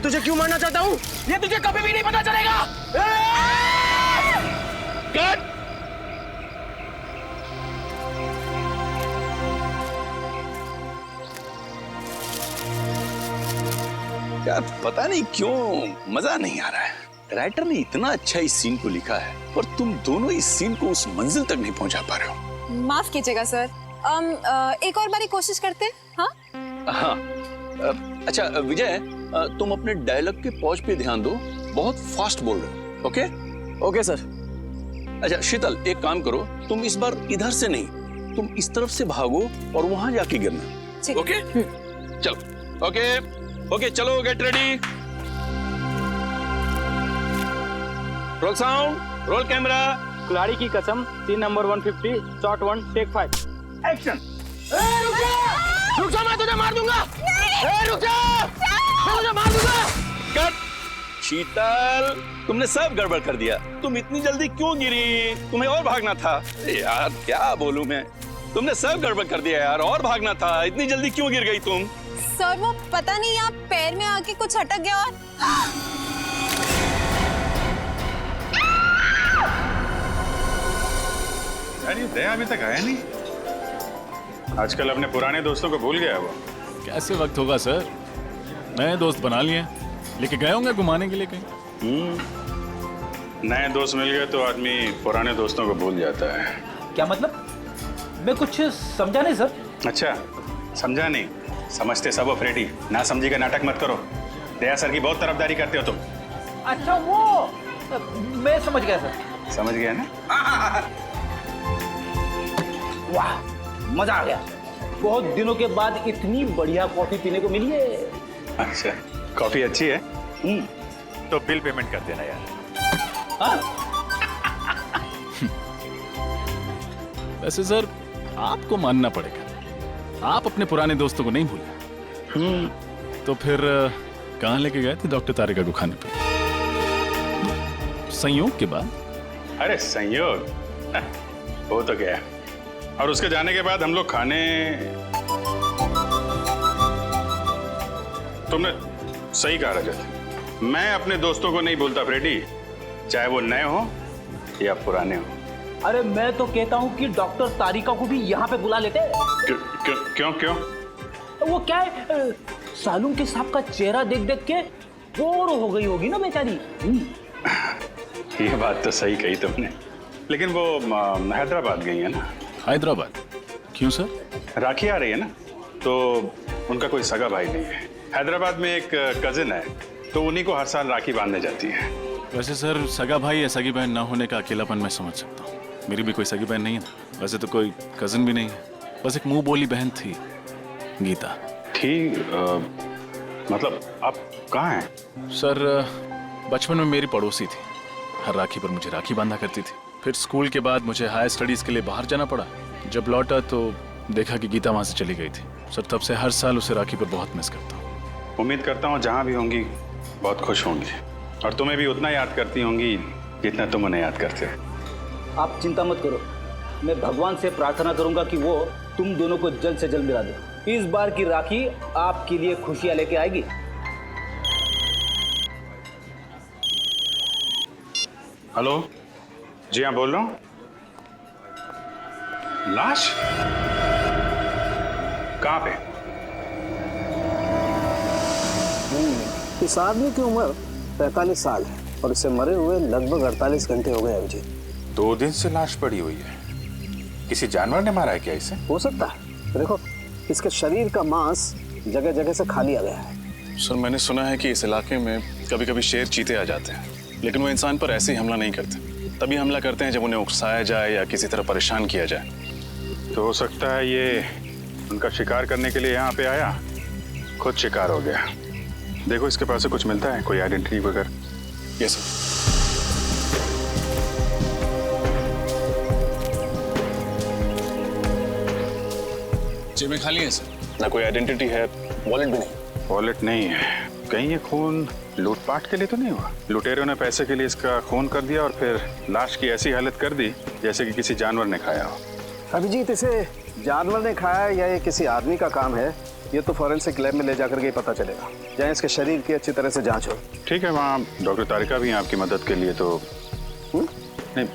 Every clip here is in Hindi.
तुझे क्यों मारना चाहता हूँ ये तुझे कभी भी नहीं पता चलेगा। कट। यार पता नहीं क्यों मजा नहीं आ रहा है। राइटर ने इतना अच्छा इस सीन को लिखा है और तुम दोनों इस सीन को उस मंजिल तक नहीं पहुंचा पा रहे हो। माफ कीजिएगा सर, एक और बारी कोशिश करते हैं। हाँ हाँ अच्छा विजय, तुम अपने डायलॉग के पॉज पे ध्यान दो, बहुत फास्ट बोल रहे हो। Okay okay sir. अच्छा शीतल, एक काम करो, तुम इस बार इधर से नहीं, तुम इस तरफ से भागो और वहां जाके गिरना। ओके चलो। ओके ओके चलो, get ready, roll sound, roll camera. खिलाड़ी की कसम, scene number 150, shot 1, take 5, action. रुक जा, मैं तुझे मार दूंगा। रुक जा, मैं तुझे मार दूंगा। कट। शीतल, तुमने सब गड़बड़ कर दिया। तुम इतनी जल्दी क्यों गिरी? तुम्हें और भागना था। यार क्या बोलूं मैं, तुमने सब गड़बड़ कर दिया यार, और भागना था। इतनी जल्दी क्यों गिर गई तुम? सर वो पता नहीं आप पैर में आके कुछ अटक गया और यार ये दया अभी तक आया नहीं। आजकल अपने पुराने दोस्तों को भूल गया वो। कैसे वक्त होगा सर, नए दोस्त बना लिए, लेके गए होंगे घुमाने के लिए कहीं। नए दोस्त मिल गए तो आदमी पुराने दोस्तों को भूल जाता है। क्या मतलब? मैं कुछ समझा नहीं सर। अच्छा समझा नहीं, समझते सब हो फ्रेडी। ना समझी का नाटक मत करो। दया सर की बहुत तरफदारी करते हो तुम। अच्छा वो मैं समझ गया सर। समझ गया ना? वाह मजा आ गया, बहुत दिनों के बाद इतनी बढ़िया कॉफी पीने को मिली है। अच्छा कॉफी अच्छी है। तो बिल पेमेंट कर देना यार। वैसे सर आपको मानना पड़ेगा, आप अपने पुराने दोस्तों को नहीं भूले। तो फिर कहाँ लेके गए थे डॉक्टर तारिका को खाने पे? संयोग के बाद? अरे संयोग वो तो गया, और उसके जाने के बाद हम लोग खाने। तुमने सही कहा रजत, मैं अपने दोस्तों को नहीं भूलता फ्रेडी, चाहे वो नए हो या पुराने हो। अरे मैं तो कहता हूँ कि डॉक्टर तारिका को भी यहाँ पे बुला लेते। क्यों क्यों? वो क्या है, सालून के साहब का चेहरा देख देख के बोर हो गई होगी ना बेचारी। ये बात तो सही कही तुमने, लेकिन वो हैदराबाद गई है ना। हैदराबाद? क्यों सर? राखी आ रही है ना, तो उनका कोई सगा भाई नहीं है। हैदराबाद में एक कजिन है, तो उन्हीं को हर साल राखी बांधने जाती है। वैसे सर सगा भाई या सगी बहन ना होने का अकेलापन मैं समझ सकता हूँ। मेरी भी कोई सगी बहन नहीं है ना, वैसे तो कोई कजिन भी नहीं है, बस एक मुंह बोली बहन थी, गीता। ठीक मतलब आप कहाँ हैं? सर बचपन में मेरी पड़ोसी थी, हर राखी पर मुझे राखी बांधा करती थी। फिर स्कूल के बाद मुझे हायर स्टडीज के लिए बाहर जाना पड़ा। जब लौटा तो देखा कि गीता वहां से चली गई थी। सर तब से हर साल उसे राखी पर बहुत मिस करता हूँ। उम्मीद करता हूँ जहाँ भी होंगी बहुत खुश होंगी, और तुम्हें भी उतना याद करती होंगी जितना तुम उन्हें याद करते हो। आप चिंता मत करो, मैं भगवान से प्रार्थना करूंगा कि वो तुम दोनों को जल्द से जल्द मिला दे। इस बार की राखी आपके लिए खुशियां लेके आएगी। हेलो जी हाँ बोल रहा हूँ। लाश कहाँ पे? इस आदमी की उम्र 45 साल है और इसे मरे हुए लगभग 48 घंटे हो गए अभिजीत। 2 दिन से लाश पड़ी हुई है, किसी जानवर ने मारा है क्या इसे? हो सकता है, देखो इसके शरीर का मांस जगह जगह से खा लिया गया है। सर मैंने सुना है कि इस इलाके में कभी कभी शेर चीते आ जाते हैं, लेकिन वो इंसान पर ऐसे ही हमला नहीं करते। तभी हमला करते हैं जब उन्हें उकसाया जाए या किसी तरह परेशान किया जाए। तो हो सकता है ये उनका शिकार करने के लिए यहाँ पे आया, खुद शिकार हो गया। देखो इसके पास से कुछ मिलता है, कोई आइडेंटिटी वगैरह? Yes sir. जेबें खाली हैं सर, ना कोई आइडेंटिटी है, वॉलेट भी नहीं। वॉलेट नहीं है, कहीं ये खून लूटपाट के लिए तो नहीं हुआ? लुटेरों ने पैसे के लिए इसका खून कर दिया और फिर लाश की ऐसी हालत कर दी जैसे कि किसी जानवर ने खाया हो। अभिजीत, इसे जानवर ने खाया या ये किसी आदमी का काम है, ये तो फॉरेंसिक लैब में ले जाकर के ही पता चलेगा, जहाँ इसके शरीर की अच्छी तरह से जांच हो। ठीक है, वहाँ डॉक्टर तारिका भी हैं आपकी मदद के लिए, तो नहीं,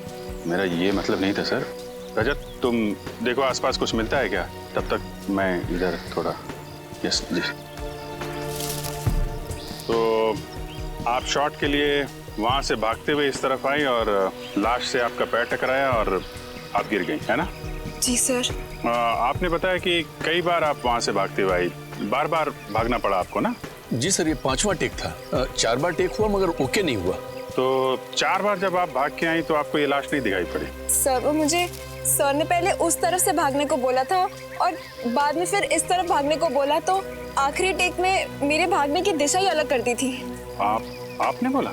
मेरा ये मतलब नहीं था सर। रजत, तुम देखो आसपास कुछ मिलता है क्या, तब तक मैं इधर थोड़ा। यस जी। तो आप शॉट के लिए वहाँ से भागते हुए इस तरफ आई और लाश से आपका पैर टकराया और आप गिर गई, है ना? जी सर। आपने बताया कि कई बार आप वहाँ से भागते हुए आई, बार बार भागना पड़ा आपको ना? जी सर, ये 5वां टेक था। 4 बार टेक हुआ मगर ओके नहीं हुआ। तो 4 बार जब आप भाग के आई तो आपको ये लाश नहीं दिखाई पड़ी? सर वो मुझे सर ने पहले उस तरफ से भागने को बोला था और बाद में फिर इस तरफ भागने को बोला, तो आखिरी टेक में मेरे भागने की दिशा ही अलग करती थी। आपने बोला?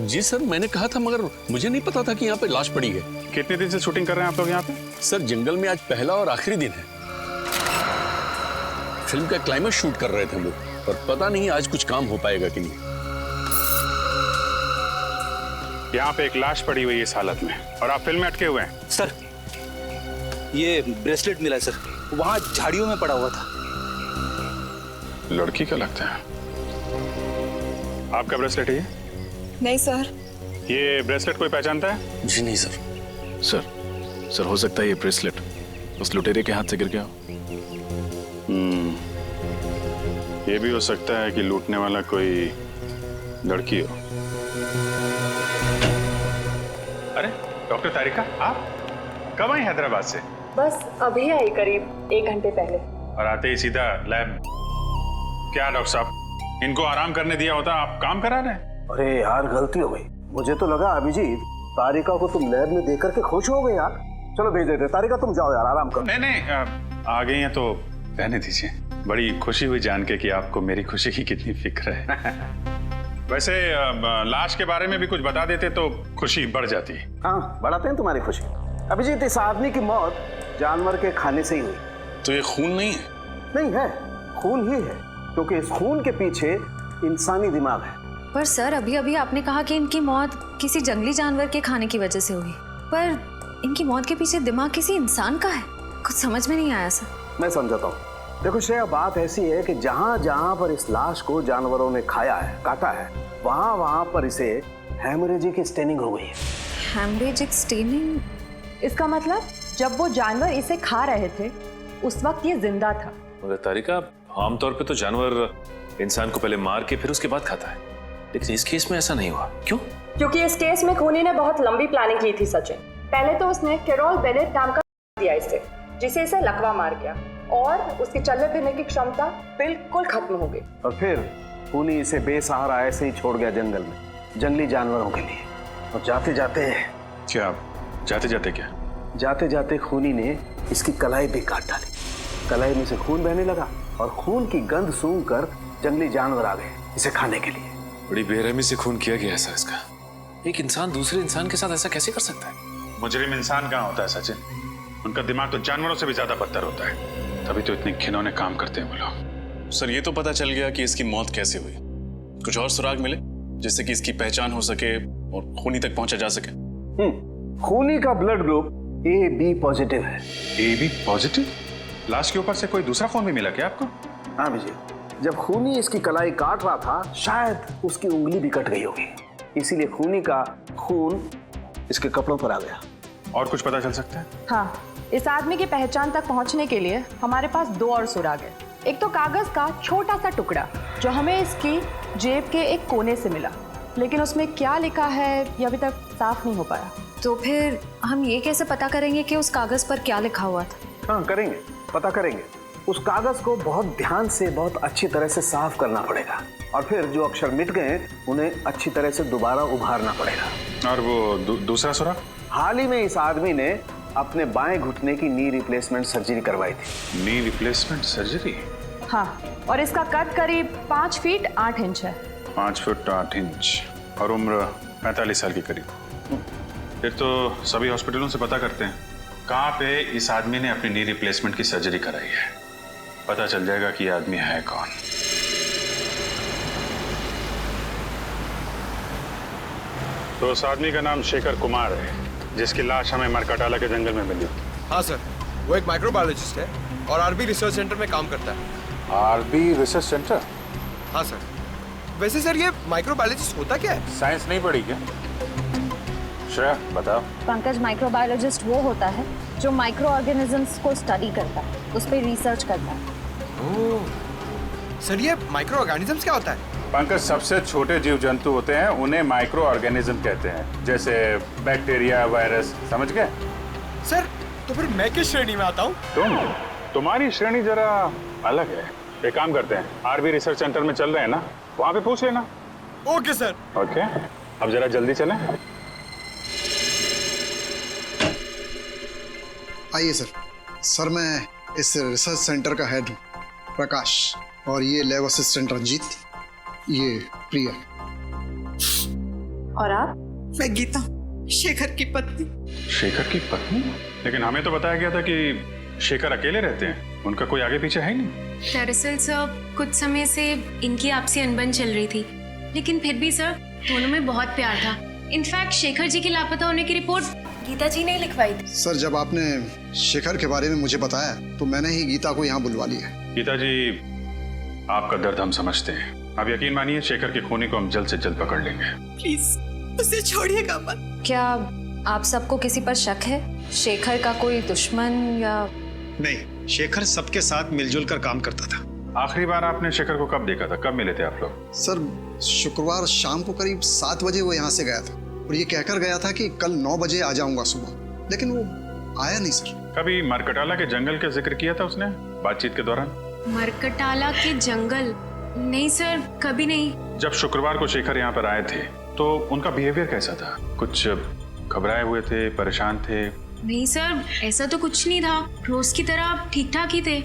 जी सर, मैंने कहा था मगर मुझे नहीं पता था कि यहाँ पे लाश पड़ी है। कितने दिन से शूटिंग कर रहे हैं आप लोग यहाँ पे? सर जंगल में आज पहला और आखिरी दिन है। फिल्म का क्लाइमेक्स शूट कर रहे थे हम लोग, और पता नहीं आज कुछ काम हो पाएगा कि नहीं। यहाँ पे एक लाश पड़ी हुई है इस हालत में और आप फिल्म में अटके हुए हैं। सर ये ब्रेसलेट मिला है सर, वहाँ झाड़ियों में पड़ा हुआ था। लड़की का लगता है। आपका ब्रेसलेट है ये? नहीं सर। ये ब्रेसलेट कोई पहचानता है? जी नहीं सर। सर हो सकता है ये ब्रेसलेट उस लुटेरे के हाथ से गिर गया हो। ये भी हो सकता है कि लूटने वाला कोई लड़की हो। अरे डॉक्टर तारिका, आप कब आई हैदराबाद से? बस अभी आई, करीब 1 घंटे पहले। और आते ही सीधा लैब? क्या डॉक्टर साहब, इनको आराम करने दिया होता, आप काम करा रहे हैं? अरे यार, गलती हो गई। मुझे तो लगा अभिजीत तारिका को तुम लैब में देख करके खुश हो गए यार। चलो भेज देते। तारिका तुम जाओ यार, आराम करो। नहीं, आ गई हैं तो रहने दीजिए। बड़ी खुशी हुई जान के कि आपको मेरी खुशी की कितनी फिक्र है। वैसे लाश के बारे में भी कुछ बता देते तो खुशी बढ़ जाती। हाँ, बढ़ाते हैं तुम्हारी खुशी। अभिजीत, इस आदमी की मौत जानवर के खाने से ही हुई। तो ये खून नहीं है? नहीं है, खून ही है, क्योंकि इस खून के पीछे इंसानी दिमाग है। पर सर अभी अभी आपने कहा कि इनकी मौत किसी जंगली जानवर के खाने की वजह से हुई, पर इनकी मौत के पीछे दिमाग किसी इंसान का है। कुछ समझ में नहीं आया सर। मैं समझाता हूँ। देखो श्रेया, बात ऐसी है कि जहाँ जहाँ पर इस लाश को जानवरों ने खाया है, काटा है, वहाँ वहाँ पर इसे हेमरेजिक स्टेनिंग हो गई है। Haemorrhagic staining? इसका मतलब जब वो जानवर इसे खा रहे थे उस वक्त ये जिंदा था। मगर तारिका, आमतौर पे तो जानवर इंसान को पहले मार के फिर उसके बाद खाता है, लेकिन इस केस में ऐसा नहीं हुआ। क्यों? क्योंकि इस केस में खूनी ने बहुत लंबी प्लानिंग की थी सचिन। पहले तो उसने कैरोल बेनेट नाम का दिया इसे, जिसे इसे लकवा मार गया और उसकी चलने फिरने की क्षमता बिल्कुल खत्म हो गई। और फिर खूनी इसे बेसहारा ऐसे ही छोड़ गया जंगल में, जंगली जानवरों के लिए। और जाते जाते खूनी ने इसकी कलाई भी काट डाली। कलाई में से खून बहने लगा और खून की गंध सूंघकर जंगली जानवर आ गए इसे खाने के लिए। बड़ी बेरहमी से खून किया गया ऐसा इसका। एक इंसान दूसरे इंसान के साथ ऐसा कैसे कर सकता है? मुजरिम इंसान कहाँ होता है सचिन? उनका दिमाग तो जानवरों से भी ज्यादा बदतर होता है, तभी तो इतने घिनौने काम करते हैं वो लोग। सर ये तो पता चल गया कि इसकी मौत कैसे हुई। कुछ और सुराग मिले जिससे कि इसकी पहचान हो सके और खूनी तक पहुंचा जा सके? खूनी का ब्लड ग्रुप AB पॉजिटिव है। AB positive? लाश के ऊपर से कोई दूसरा खून भी मिला क्या आपको? हाँ विजय, जब खूनी इसकी कलाई काट रहा था शायद उसकी उंगली भी कट गई होगी, इसीलिए खूनी का खून इसके कपड़ों पर आ गया। और कुछ पता चल सकता है? हाँ, इस आदमी की पहचान तक पहुंचने के लिए हमारे पास 2 और सुराग है। एक तो कागज का छोटा सा टुकड़ा जो हमें इसकी जेब के एक कोने से मिला, लेकिन उसमें क्या लिखा है ये अभी तक साफ नहीं हो पाया। तो फिर हम ये कैसे पता करेंगे कि उस कागज पर क्या लिखा हुआ था? हाँ करेंगे, पता करेंगे। उस कागज को बहुत ध्यान से, बहुत अच्छी तरह से साफ करना पड़ेगा और फिर जो अक्षर मिट गए उन्हें अच्छी तरह से दोबारा उभारना पड़ेगा। और वो दूसरा सुराग? हाल ही में इस आदमी ने अपने बाएं घुटने की नी रिप्लेसमेंट सर्जरी करवाई थी। Knee replacement surgery? हाँ, और इसका कद करीब 5 फीट 8 इंच है। 5 फुट 8 इंच और उम्र 45 साल के करीब। फिर तो सभी हॉस्पिटलों से पता करते हैं कहाँ पे इस आदमी ने अपनी नी रिप्लेसमेंट की सर्जरी कराई है, पता चल जाएगा कि ये आदमी है कौन। तो उस आदमी का नाम शेखर कुमार है जिसकी लाश हमें मरकटाला के जंगल में मिली। हाँ सर, वो एक माइक्रोबायोलॉजिस्ट है और आरबी रिसर्च सेंटर में काम करता है। RB research centre? हाँ सर। वैसे सर ये माइक्रोबायोलॉजिस्ट होता क्या है? साइंस नहीं पढ़ी क्या? श्रेया बताओ। पंकज, माइक्रोबायोलॉजिस्ट वो होता है जो माइक्रो ऑर्गेनिजम्स को स्टडी करता है, उस पर रिसर्च करता है। ओह, सर ये माइक्रो ऑर्गेनिजम्स क्या होता है? पंकज, सबसे छोटे जीव जंतु होते हैं, उन्हें माइक्रो ऑर्गेनिज्म कहते हैं, जैसे बैक्टीरिया, वायरस, समझ गए? सर तो फिर मैं किस श्रेणी में आता हूँ? तुम्हारी श्रेणी जरा अलग है। एक काम करते हैं, आरबी रिसर्च सेंटर में चल रहे हैं ना, वहाँ पे पूछ लेना। Okay sir. ओके, अब जरा जल्दी चलें। आइए सर। सर मैं इस रिसर्च सेंटर का हेड हूँ, प्रकाश, और ये लैब असिस्टेंट रंजीत, ये प्रिया। और आप? मैं गीता, शेखर की पत्नी। शेखर की पत्नी? लेकिन हमें तो बताया गया था कि शेखर अकेले रहते हैं, उनका कोई आगे पीछे है ही नहीं। दरअसल सर कुछ समय से इनकी आपसी अनबन चल रही थी, लेकिन फिर भी सर दोनों में बहुत प्यार था। इनफैक्ट शेखर जी के लापता होने की रिपोर्ट गीता जी ने लिखवाई थी। सर जब आपने शेखर के बारे में मुझे बताया तो मैंने ही गीता को यहाँ बुलवा लिया। गीता जी, आपका दर्द हम समझते हैं। आप यकीन मानिए, शेखर के खूनी को हम जल्द से जल्द पकड़ लेंगे। प्लीज उसे छोड़िएगा मत। क्या आप सबको किसी पर शक है? शेखर का कोई दुश्मन या? नहीं, शेखर सबके साथ मिलजुल कर काम करता था। आखिरी बार आपने शेखर को कब देखा था? कब मिले थे आप लोग? सर शुक्रवार शाम को करीब 7 बजे वो यहाँ से गया था और ये कहकर गया था कि कल 9 बजे आ जाऊंगा सुबह, लेकिन वो आया नहीं सर। कभी मरकटाला के जंगल का जिक्र किया था उसने बातचीत के दौरान? मरकटाला के जंगल? नहीं सर, कभी नहीं। जब शुक्रवार को शेखर यहाँ पर आए थे तो उनका बिहेवियर कैसा था? कुछ घबराए हुए थे, परेशान थे? नहीं सर, ऐसा तो कुछ नहीं था, रोज की तरह ठीक ठाक ही थे।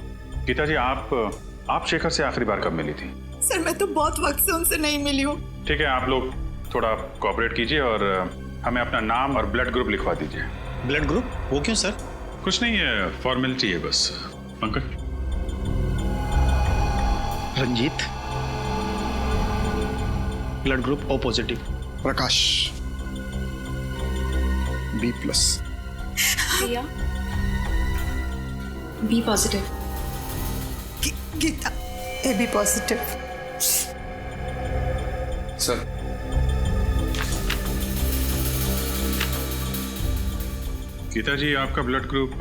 गीता जी, आप शेखर से आखिरी बार कब मिली थी? सर मैं तो बहुत वक्त से उनसे नहीं मिली हूँ। ठीक है, आप लोग थोड़ा कोऑपरेट कीजिए और हमें अपना नाम और ब्लड ग्रुप लिखवा दीजिए। Blood group? वो क्यों सर? कुछ नहीं है, फॉर्मेलिटी है बस। Pankaj. Ranjeet, blood group O positive. Prakash, B+। Priya, B positive. Geeta, AB positive. Sir Geeta ji, आपका ब्लड ग्रुप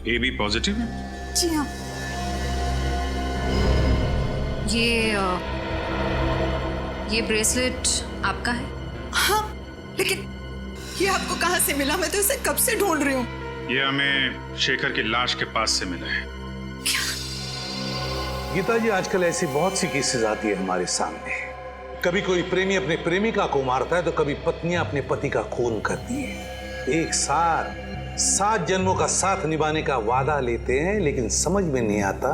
AB पॉजिटिव है? जी हाँ। ये ब्रेसलेट आपका है? हाँ, लेकिन ये आपको कहाँ से मिला? मैं तो इसे कब से ढूंढ रही हूँ। ये हमें शेखर की लाश के पास से मिला है। गीता जी, आजकल ऐसी बहुत सी केसेस आती है हमारे सामने। कभी कोई प्रेमी अपने प्रेमिका को मारता है तो कभी पत्नियां अपने पति का खून करती है। एक साथ 7 जन्मों का साथ निभाने का वादा लेते हैं, लेकिन समझ में नहीं आता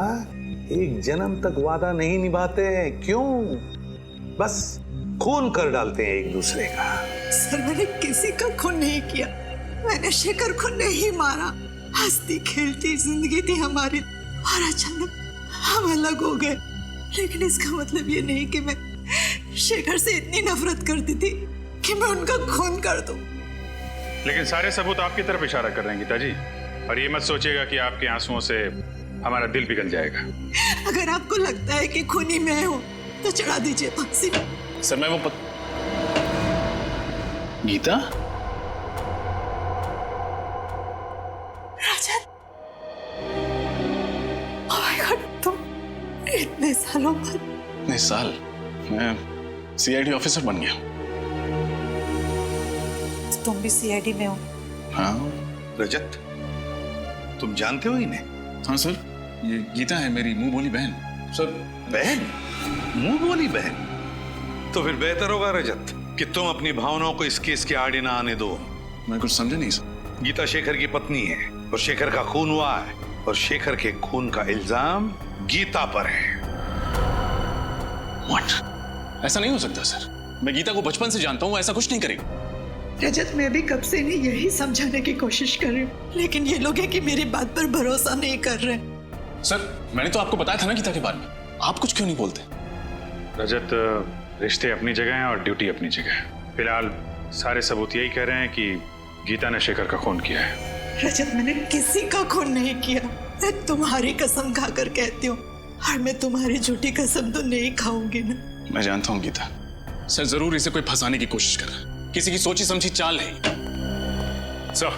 एक जन्म तक वादा नहीं निभाते हैं। क्यों? बस खून कर डालते हैं एक दूसरे का। सर मैंने किसी का खून नहीं किया, मैंने शेखर को नहीं मारा। हंसती खेलती जिंदगी थी हमारी और अचानक हम अलग हो गए। लेकिन इसका मतलब ये नहीं कि मैं शेखर से इतनी नफरत करती थी कि मैं उनका खून कर दूं। लेकिन सारे सबूत आपकी तरफ इशारा कर रहे हैं गीता जी, और ये मत सोचिएगा कि आपके आंसुओं से हमारा दिल पिघल जाएगा। अगर आपको लगता है कि खूनी मैं हूं तो चढ़ा दीजिए फांसी। सर मैं वो गीता? राजन, ओह माय गॉड, तुम इतने सालों बाद? इतने साल? मैं CID ऑफिसर बन गया। तुम भी CID में हो? हाँ। रजत, तुम जानते हो इन्हें? हाँ सर, ये गीता है मेरी मुंह बोली बहन। सर बहन? मुंह बोली बहन? तो फिर बेहतर होगा रजत कि तुम अपनी भावनाओं को इस केस के आड़े ना आने दो। मैं कुछ समझा नहीं सर। गीता शेखर की पत्नी है और शेखर का खून हुआ है, और शेखर के खून का इल्जाम गीता पर है। What? ऐसा नहीं हो सकता सर, मैं गीता को बचपन से जानता हूँ, ऐसा कुछ नहीं करेगी। रजत, मैं भी कब से नहीं यही समझाने की कोशिश कर रही हूँ, लेकिन ये लोग हैं कि मेरी बात पर भरोसा नहीं कर रहे। सर मैंने तो आपको बताया था ना गीता के बारे में, आप कुछ क्यों नहीं बोलते? रजत, रिश्ते अपनी जगह हैं और ड्यूटी अपनी जगह है। फिलहाल सारे सबूत यही कह रहे हैं कि गीता ने शेखर का खून किया है। रजत, मैंने किसी का खून नहीं किया। मैं तुम्हारी कसम खाकर कहती हूँ, और मैं तुम्हारी झूठी कसम तो नहीं खाऊंगी ना। मैं जानता हूँ गीता, सर जरूर इसे कोई फंसाने की कोशिश कर रहा है, किसी की सोची समझी चाल है। सर,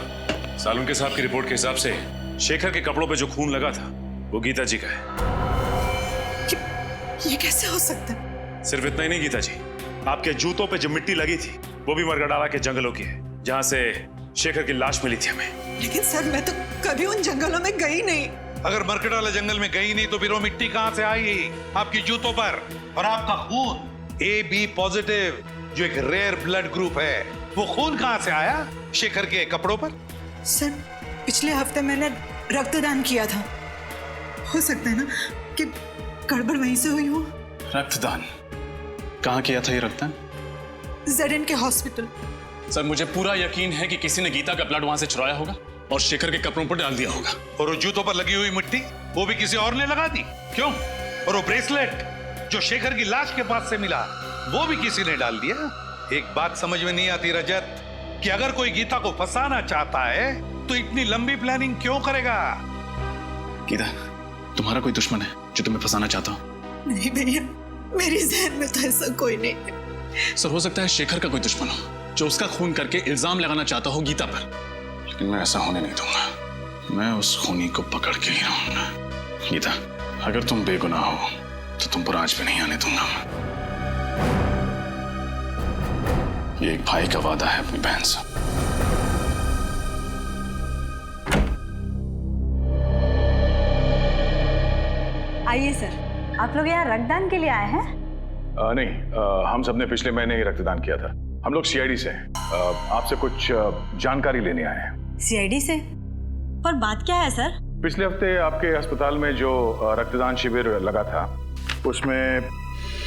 सालुंके साहब की रिपोर्ट के हिसाब से शेखर के कपड़ों पे जो खून लगा था वो गीता जी का है। ये कैसे हो सकता है? सिर्फ इतना ही नहीं गीता जी, आपके जूतों पे जो मिट्टी लगी थी वो भी मरगडाला के जंगलों की है, जहां से शेखर की लाश मिली थी हमें। लेकिन सर, मैं तो कभी उन जंगलों में गई नहीं। अगर मरकटाला जंगल में गई नहीं तो फिर वो मिट्टी कहां से आई आपकी जूतों पर? और आपका खून AB पॉजिटिव, जो एक रेयर ब्लड ग्रुप है, वो खून कहां से आया शेखर के कपड़ों पर? सर, पिछले हफ्ते मैंने रक्तदान किया था। हो सकता है ना कि गड़बड़ वहीं से हुई हो। रक्तदान? कहाँ किया था ये रक्तदान? ZN के हॉस्पिटल। सर, मुझे पूरा यकीन है कि किसी ने गीता का ब्लड वहां से चुराया होगा और शेखर के कपड़ों पर डाल दिया होगा। और वो जूतों पर लगी हुई मिट्टी वो भी किसी और ने लगा दी? क्यों? और वो ब्रेसलेट जो शेखर की लाश के पास से मिला वो भी किसी ने डाल दिया? एक बात समझ में नहीं आती रजत, कि अगर कोई गीता को फंसाना चाहता है तो इतनी लंबी प्लानिंग क्यों करेगा? गीता, तुम्हारा कोई दुश्मन है जो तुम्हें फंसाना चाहता हो? नहीं भैया, मेरी जहन में तो ऐसा कोई नहीं है। सर, हो सकता है शेखर का कोई दुश्मन हो जो उसका खून करके इल्जाम लगाना चाहता हो गीता पर, लेकिन मैं ऐसा होने नहीं दूंगा। मैं उस खूनी को पकड़ के ही रहूंगा। गीता, अगर तुम बेगुनाह हो तो तुम पर आज भी नहीं आने दूंगा। ये एक भाई का वादा है अपनी बहन से। आइए सर, आप लोग यहाँ रक्तदान के लिए आए हैं? नहीं, हम सबने पिछले महीने ही रक्तदान किया था। हम लोग CID से हैं। आपसे कुछ जानकारी लेने आए हैं। CID से? पर बात क्या है सर? पिछले हफ्ते आपके अस्पताल में जो रक्तदान शिविर लगा था उसमें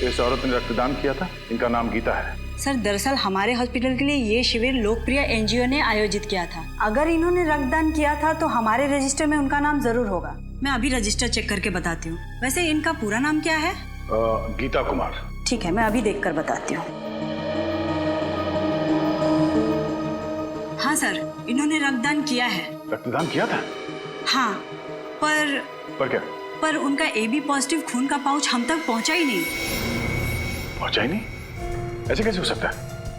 इस औरत ने रक्तदान किया था। इनका नाम गीता है। सर, दरअसल हमारे हॉस्पिटल के लिए ये शिविर लोकप्रिय NGO ने आयोजित किया था। अगर इन्होंने रक्तदान किया था तो हमारे रजिस्टर में उनका नाम जरूर होगा। मैं अभी रजिस्टर चेक करके बताती हूँ। वैसे इनका पूरा नाम क्या है? गीता कुमार। ठीक है, मैं अभी देखकर बताती हूँ। हाँ सर, इन्होंने रक्तदान किया है। रक्तदान किया था? हाँ, पर क्या? पर उनका AB पॉजिटिव खून का पाउच हम तक पहुंचा ही नहीं। पहुंचा ही नहीं? ऐसे कैसे हो सकता है?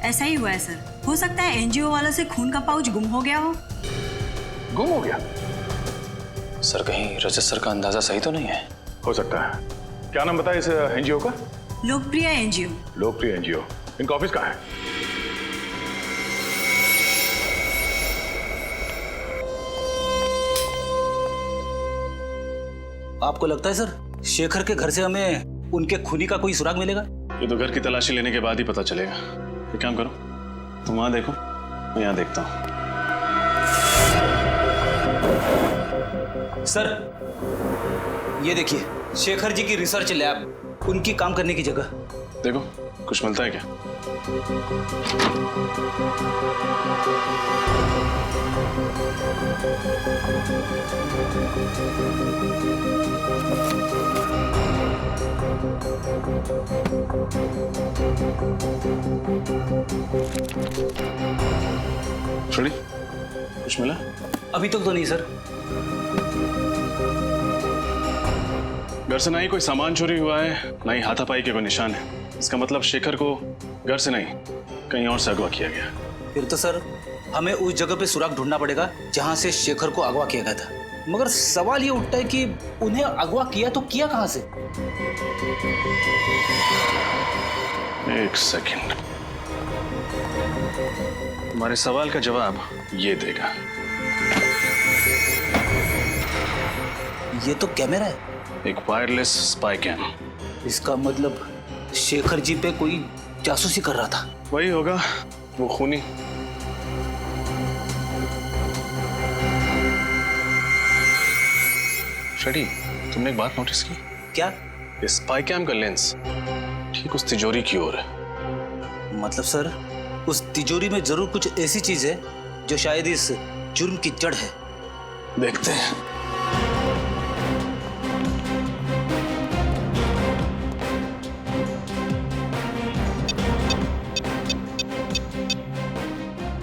ऐसा ही हुआ है सर। हो सकता है NGO वालों से खून का पाउच गुम हो गया हो। गुम हो गया? सर, कहीं रजत सर का अंदाजा सही तो नहीं है? हो सकता है। क्या नाम बताया इस NGO का? लोकप्रिय NGO। लोकप्रिय NGO। इनका ऑफिस कहाँ है? आपको लगता है सर शेखर के घर से हमें उनके खूनी का कोई सुराग मिलेगा? ये तो घर की तलाशी लेने के बाद ही पता चलेगा। एक काम करो, तुम वहां देखो, मैं यहाँ देखता हूँ। सर, ये देखिए शेखर जी की रिसर्च लैब, उनकी काम करने की जगह। देखो, कुछ मिलता है क्या? छोड़ी, कुछ मिला? अभी तक तो नहीं सर। घर से ना ही कोई सामान चोरी हुआ है, ना ही हाथापाई के कोई निशान है। इसका मतलब शेखर को घर से नहीं, कहीं और से अगवा किया गया। फिर तो सर हमें उस जगह पे सुराग ढूंढना पड़ेगा जहां से शेखर को अगवा किया गया था। मगर सवाल ये उठता है कि उन्हें अगवा किया तो किया कहां से? एक सेकंड, तुम्हारे सवाल का जवाब ये देगा। ये तो कैमरा है। एक वायरलेस स्पाई कैम। इसका मतलब शेखर जी पे कोई जासूसी कर रहा था। वही होगा, वो खूनी। शेडी, तुमने एक बात नोटिस की? क्या? इस स्पाई कैम का लेंस ठीक उस तिजोरी की ओर है। मतलब सर उस तिजोरी में जरूर कुछ ऐसी चीज है जो शायद इस जुर्म की जड़ है। देखते हैं।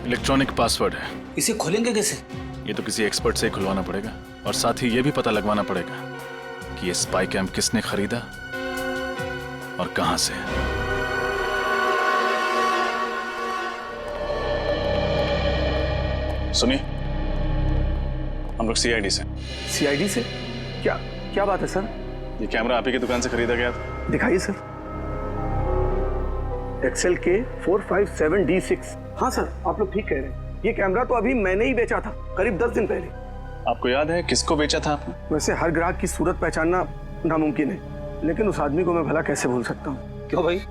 इलेक्ट्रॉनिक पासवर्ड है। इसे खोलेंगे कैसे? ये तो किसी एक्सपर्ट से खुलवाना पड़ेगा और साथ ही ये भी पता लगवाना पड़ेगा कि ये स्पाई कैम्प किसने खरीदा और कहां से। सुनिए, हम लोग सीआईडी से। सीआईडी से? क्या क्या बात है सर? ये कैमरा आप ही की दुकान से खरीदा गया था। दिखाइए सर। एक्सेल के 457D6। हाँ सर, आप लोग ठीक कह रहे हैं। ये कैमरा तो अभी मैंने ही बेचा था, करीब 10 दिन पहले। आपको याद है किसको बेचा था आपने? वैसे हर ग्राहक की सूरत पहचानना नामुमकिन है, लेकिन उस आदमी को मैं भला कैसे भूल सकता हूँ। क्यों भाई,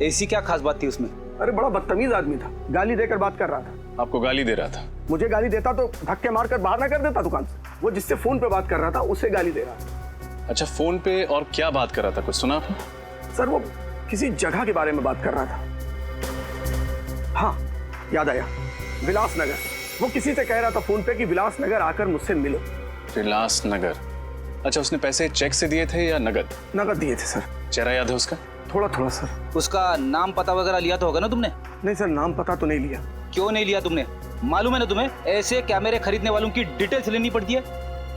ऐसी क्या खास बात थी उसमें? अरे बड़ा बदतमीज आदमी था, गाली देकर बात कर रहा था। आपको गाली दे रहा था? मुझे गाली देता तो धक्के मारकर बाहर ना कर देता दुकान से। वो जिससे फोन पे बात कर रहा था उसे गाली दे रहा था। अच्छा, फोन पे और क्या बात कर रहा था, कुछ सुना आपने? सर वो किसी जगह के बारे में बात कर रहा था। हाँ याद आया, विलासनगर। वो किसी से कह रहा था फोन पे कि विलासनगर आकर मुझसे मिलो। विलासनगर? अच्छा, उसने पैसे चेक से दिए थे या नगद? नगद दिए थे सर। चेहरा याद है उसका? थोड़ा थोड़ा सर। उसका नाम पता वगैरह लिया तो होगा ना तुमने? नहीं सर, नाम पता तो नहीं लिया। क्यों नहीं लिया तुमने? मालूम है ना तुम्हें, ऐसे कैमरे खरीदने वालों की डिटेल्स लेनी पड़ती है।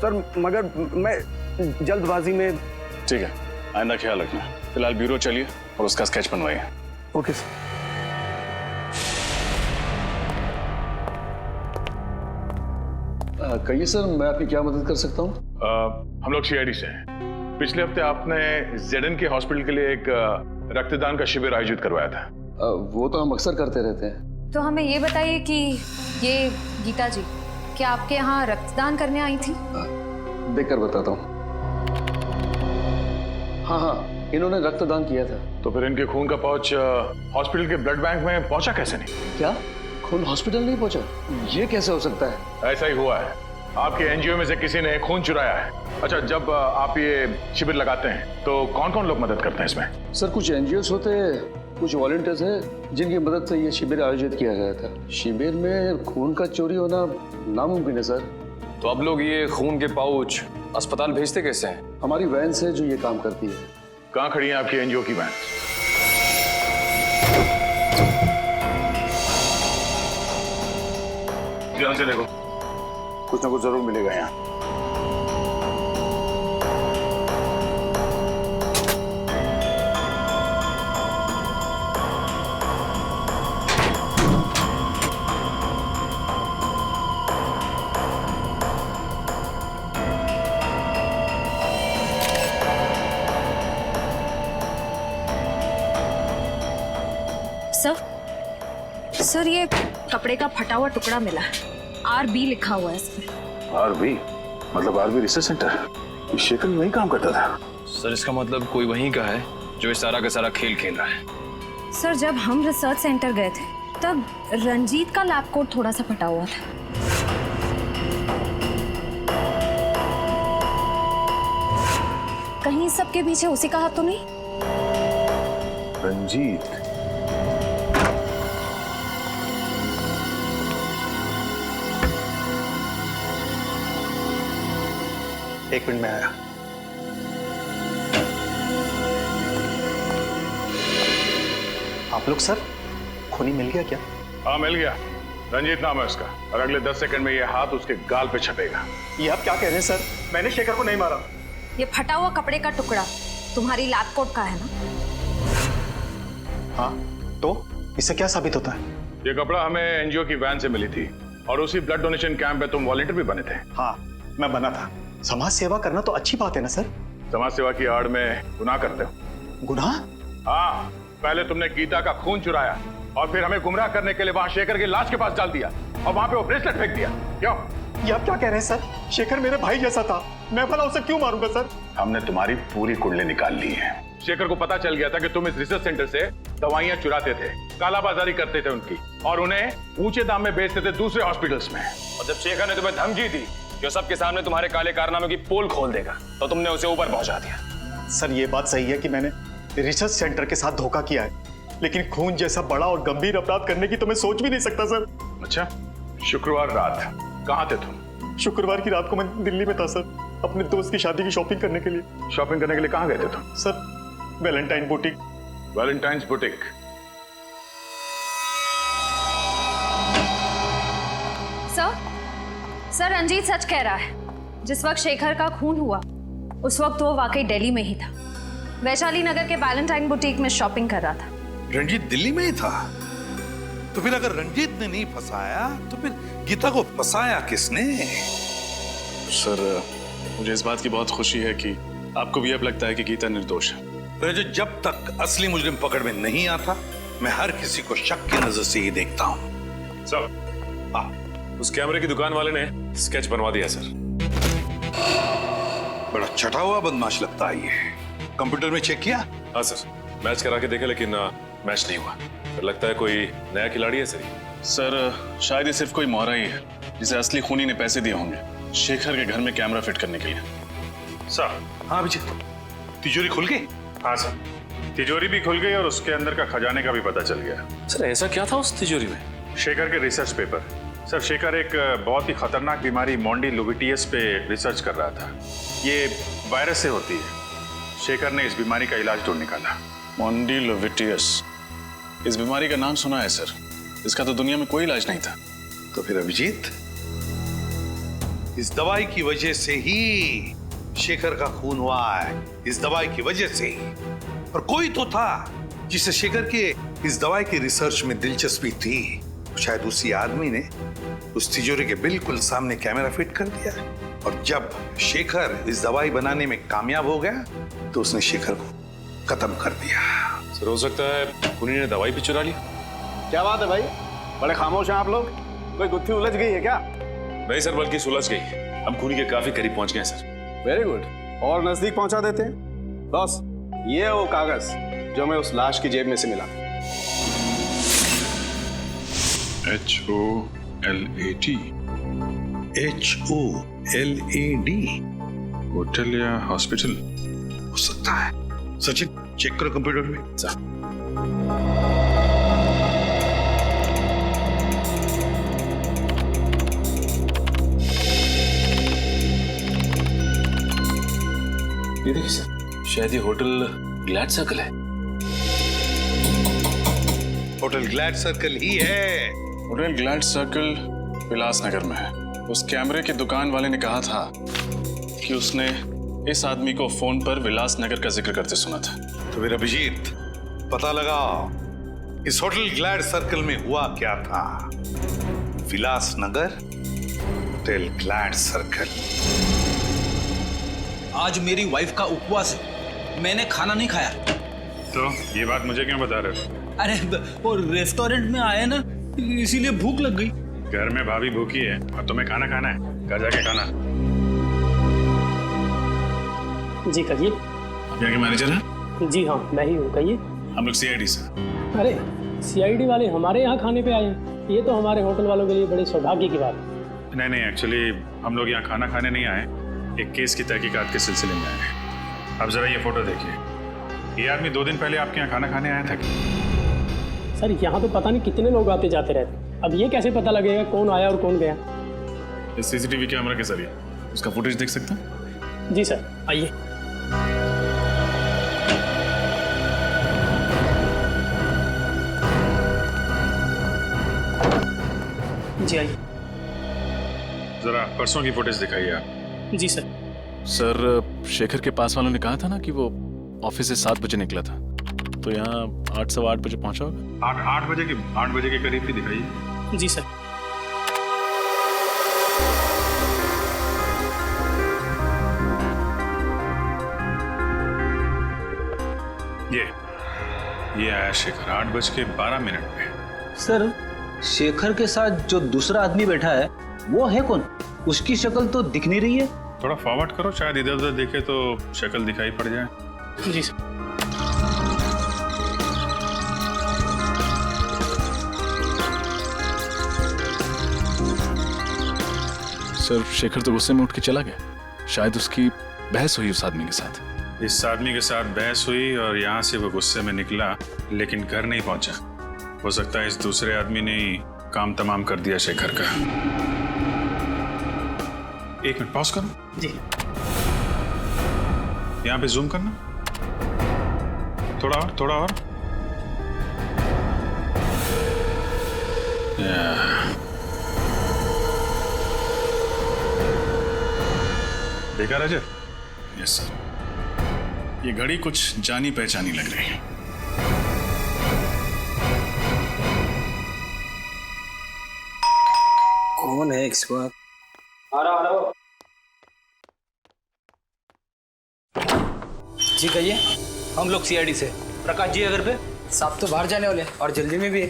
सर मगर मैं जल्दबाजी में। ठीक है, आइंदा ख्याल रखना। फिलहाल ब्यूरो चलिए और उसका स्केच बनवाइए। Okay sir. कहिए सर, मैं आपकी क्या मदद कर सकता हूँ? हम लोग सीआईडी से हैं। पिछले हफ्ते आपने जेडन के हॉस्पिटल के लिए एक रक्तदान का शिविर आयोजित करवाया था। वो तो हम अक्सर करते रहते हैं। तो हमें ये बताइए कि ये गीता जी क्या आपके यहाँ रक्तदान करने आई थी? देखकर बताता हूँ। हाँ, इन्होंने रक्तदान किया था। तो फिर इनके खून का पाउच हॉस्पिटल के ब्लड बैंक में पहुंचा कैसे नहीं? क्या खून हॉस्पिटल नहीं पहुंचा? ये कैसे हो सकता है? ऐसा ही हुआ है, आपके एनजीओ में से किसी ने खून चुराया है। अच्छा, जब आप ये शिविर लगाते हैं तो कौन कौन लोग मदद करते हैं इसमें? सर कुछ एनजीओस होते हैं, कुछ वॉलंटियर्स हैं जिनकी मदद से ये शिविर आयोजित किया गया था। शिविर में खून का चोरी होना नामुमकिन है सर। तो अब लोग ये खून के पाउच अस्पताल भेजते कैसे हैं? हमारी वैन से जो ये काम करती है। कहाँ खड़ी है आपकी एनजीओ की वैन? ध्यान से देखो, कुछ ना कुछ जरूर मिलेगा यहाँ। सर ये कपड़े का फटा हुआ टुकड़ा मिला है, RB लिखा हुआ है इसमें। RB मतलब RB रिसर्च सेंटर? शेखर वहीं काम करता था। सर इसका मतलब कोई वहीं का है जो इस सारा का सारा खेल खेल रहा है। सर जब हम रिसर्च सेंटर गए थे तब रंजीत का लैब कोट थोड़ा सा फटा हुआ था। कहीं सबके पीछे उसी का हाथ तो नहीं? रंजीत? एक मिनट में आया। आप लोग सर, खूनी मिल गया क्या? हाँ मिल गया, रंजीत नाम है उसका, और अगले 10 सेकंड में ये हाथ उसके गाल पे छपेगा। ये आप क्या कह रहे हैं सर? मैंने शेखर को नहीं मारा। ये फटा हुआ कपड़े का टुकड़ा तुम्हारी लैब कोट का है ना? हाँ, तो इससे क्या साबित होता है? ये कपड़ा हमें एनजीओ की वैन से मिली थी और उसी ब्लड डोनेशन कैंप में तुम वॉलंटियर भी बने थे। हाँ, मैं बना था। समाज सेवा करना तो अच्छी बात है ना सर? समाज सेवा की आड़ में गुनाह करते हो। गुनाह? हाँ, पहले तुमने गीता का खून चुराया और फिर हमें गुमराह करने के लिए वहां शेखर की लाश के पास डाल दिया और वहां पे वो ब्रेसलेट फेंक दिया। क्यों? ये आप क्या कह रहे हैं सर? शेखर मेरे भाई जैसा था, मैं भला उसे क्यों मारूंगा सर? हमने तुम्हारी पूरी कुंडली निकाल ली है। शेखर को पता चल गया था कि तुम इस रिसर्च सेंटर से दवाइयां चुराते थे, कालाबाजारी करते थे उनकी, और उन्हें ऊंचे दाम में बेचते थे दूसरे हॉस्पिटल्स में। और जब शेखर ने तुम्हें धमकी दी जो सबके सामने तुम्हारे काले कारनामे की पोल खोल देगा, तो तुमने उसे ऊपर पहुंचा दिया। सर ये बात सही है कि मैंने रिसर्च सेंटर के साथ धोखा किया है, लेकिन खून जैसा बड़ा और गंभीर अपराध करने की तो मैं सोच भी नहीं सकता सर। अच्छा, शुक्रवार रात कहाँ थे तुम? शुक्रवार की रात को मैं दिल्ली में था सर, अपने दोस्त की शादी की शॉपिंग करने के लिए। शॉपिंग करने के लिए कहाँ गए थे तुम? Sir Valentine Boutique. Valentine's Boutique? Sir Ranjeet सच कह रहा है। जिस वक्त शेखर का खून हुआ उस वक्त वो वाकई दिल्ली में ही था। वैशाली नगर के वैलेंटाइन बुटीक में शॉपिंग कर रहा था। रंजीत दिल्ली में ही था? तो फिर अगर रंजीत ने नहीं फंसाया तो फिर गीता को फंसाया किसने? सर मुझे इस बात की बहुत खुशी है कि आपको भी अब लगता है कि गीता निर्दोष है। रजत, जब तक असली मुजरिम पकड़ में नहीं आता मैं हर किसी को शक की नजर से ही देखता हूँ। सर, उस कैमरे की दुकान वाले ने स्केच बनवा दिया सर। बड़ा छटा हुआ बदमाश लगता है ये। कंप्यूटर में चेक किया? हाँ सर, मैच करा के देखा लेकिन मैच नहीं हुआ। फिर लगता है कोई नया खिलाड़ी है सर शायद ये सिर्फ कोई मोहरा ही है जिसे असली खूनी ने पैसे दिए होंगे शेखर के घर में कैमरा फिट करने के लिए। सर। हाँ अभिजीत, तिजोरी खुल गई? हाँ सर, तिजोरी भी खुल गई और उसके अंदर का खजाने का भी पता चल गया। सर ऐसा क्या था उस तिजोरी में? शेखर के रिसर्च पेपर। सर शेखर एक बहुत ही खतरनाक बीमारी मोंडिलोविटियस पे रिसर्च कर रहा था। ये वायरस से होती है। शेखर ने इस बीमारी का इलाज ढूंढ निकाला। मोंडिलोविटियस, इस बीमारी का नाम सुना है सर, इसका तो दुनिया में कोई इलाज नहीं था। तो फिर अभिजीत, इस दवाई की वजह से ही शेखर का खून हुआ है। इस दवाई की वजह से ही। और कोई तो था जिसे शेखर के इस दवाई की रिसर्च में दिलचस्पी थी। शायद उसी आदमी ने उस तिजोरी के बिल्कुल सामने कैमरा फिट कर दिया और जब शेखर इस दवाई बनाने में कामयाब हो गया तो उसने शेखर को खत्म कर दिया। सर हो सकता है खूनी ने दवाई भी चुरा ली। क्या बात है भाई, बड़े खामोश हैं आप लोग। कोई गुत्थी उलझ गई है क्या? नहीं सर, बल्कि सुलझ गई। हम खूनी के काफी करीब पहुंच गए सर। वेरी गुड, और नजदीक पहुंचा देते हैं। बॉस, ये है वो कागज जो हमें उस लाश की जेब में से मिला। HOLAD। HOLAD? होटल या हॉस्पिटल हो सकता है। सचिन, चेक करो कंप्यूटर में। ये देखिए सर, शायद ये होटल ग्लैड सर्कल है। होटल ग्लैड सर्कल ही है। होटल ग्लैड सर्कल विलासनगर में है। उस कैमरे की दुकान वाले ने कहा था कि उसने इस आदमी को फोन पर विलासनगर का जिक्र करते सुना था। तो फिर अभिजीत, पता लगाओ इस होटल ग्लैड सर्कल में हुआ क्या था। Vilasnagar, hotel glad circle. आज मेरी वाइफ का उपवास है, मैंने खाना नहीं खाया। तो ये बात मुझे क्यों बता रहे हो? अरे वो रेस्टोरेंट में आए ना, इसीलिए भूख लग गई। घर में भाभी भूखी है और तुम्हें खाना खाना है, घर जाके खाना। जी कहिए। आप यहाँ के मैनेजर हैं? जी हाँ, मैं ही हूँ, कहिए। हम लोग CID से। अरे CID वाले हमारे यहाँ खाने पे आए हैं, ये तो हमारे होटल वालों के लिए बड़े सौभाग्य की बात है। नहीं, एक्चुअली हम लोग यहाँ खाना खाने नहीं आए, एक केस की तहकीकात के सिलसिले में आए हैं। अब जरा ये फोटो देखिए। ये आदमी 2 दिन पहले आपके यहाँ खाना खाने आया था क्या? सर यहाँ तो पता नहीं कितने लोग आते जाते रहते, अब ये कैसे पता लगेगा कौन आया और कौन गया? इस CCTV कैमरा के जरिए उसका फुटेज देख सकते हैं? जी सर, आइए। जी आइए। जरा परसों की फुटेज दिखाइए आप। जी सर। सर शेखर के पास वालों ने कहा था ना कि वो ऑफिस से 7 बजे निकला था, तो यहाँ 8 सवा 8 बजे पहुंचा होगा। 8 बजे के करीब ही दिखाइए। जी सर। ये आया शेखर 8:12 पे। सर शेखर के साथ जो दूसरा आदमी बैठा है वो है कौन? उसकी शक्ल तो दिख नहीं रही है। थोड़ा फॉरवर्ड करो, शायद इधर उधर देखे तो शक्ल दिखाई पड़ जाए। जी सर। सर शेखर तो गुस्से में उठ के चला गया, शायद उसकी बहस हुई उस आदमी के साथ। इस आदमी के साथ बहस हुई और यहाँ से वो गुस्से में निकला, लेकिन घर नहीं पहुंचा। हो सकता है इस दूसरे आदमी ने ही काम तमाम कर दिया शेखर का। 1 मिनट पॉज करो। जी। यहाँ पे जूम करना, थोड़ा और। देखा रजत? Yes sir. ये घड़ी कुछ जानी पहचानी लग रही है। कौन है इस वक्त? आ रहा जी कहिए। हम लोग सीआईडी से। प्रकाश जी अगर पे साहब तो बाहर जाने वाले और जल्दी में भी है।